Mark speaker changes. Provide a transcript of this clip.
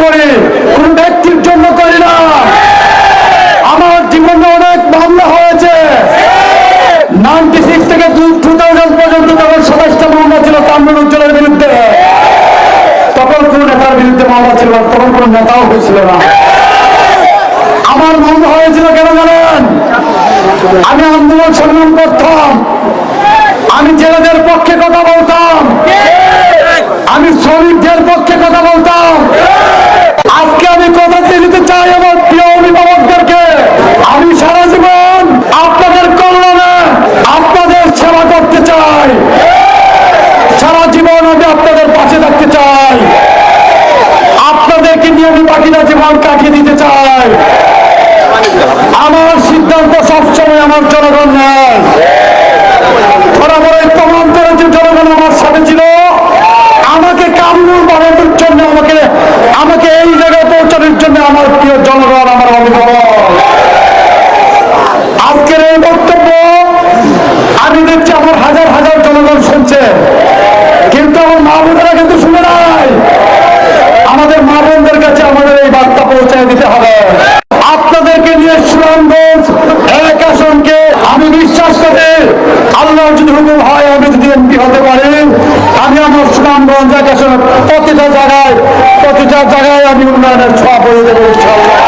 Speaker 1: করি, কোন ব্যক্তির জন্য করি না। আমার জীবনে অনেক মামলা হয়েছে। 96 থেকে 2000 পর্যন্ত তখন 27টা মামলা ছিল কামরুল উজ্জ্বলের বিরুদ্ধে। তখন কোন নেতার বিরুদ্ধে মামলা ছিল, তখন কোন নেতাও হয়েছিল না। আমার মামলা হয়েছিল কেন জানেন? আমি আন্দোলন সংগ্রাম করতাম, আমি জেলেদের পক্ষে কথা বলতাম, আমি শ্রমিকদের পক্ষে কথা বলতাম। আজকে আমি কথা দিয়ে দিতে চাই আমার প্রিয় অভিভাবকদেরকে, আমি সারা জীবন আপনাদের কল্যাণে আপনাদের সেবা করতে চাই, সারা জীবন আমি আপনাদের পাশে থাকতে চাই, আপনাদেরকে নিয়ে আমি বাকিটা জীবন কাটিয়ে দিতে চাই। আমার সিদ্ধান্ত সবসময় আমার জনগণ নেয়। বরাবরই প্রমাণ করেছে জনগণ আমার সাথে ছিল। আমাকে কামরুল বানানোর জন্য, আমাকে এই জায়গায় পৌঁছানোর জন্য আমার প্রিয় জনগণ, আমার অভিভাবক। আজকের এই বক্তব্য আমি দেখছি আমার হাজার হাজার জনগণ শুনছে, কিন্তু আমার মা বোনেরা কিন্তু শুনে নাই। আমাদের মা বোনদের কাছে আমাদের এই বার্তা পৌঁছায় দিতে হবে। আপনাদেরকে নিয়ে সুনামগঞ্জ 1 আসনকে আমি বিশ্বাস করি, আল্লাহ যদি হুকুম হয়, আমি যদি এমপি হতে পারি, আমি আমার সুনামগঞ্জ 1 আসনে প্রতিটা জায়গায় আমি উন্নয়নের ছোঁয়া বলে দেবো ইনশাআল্লাহ।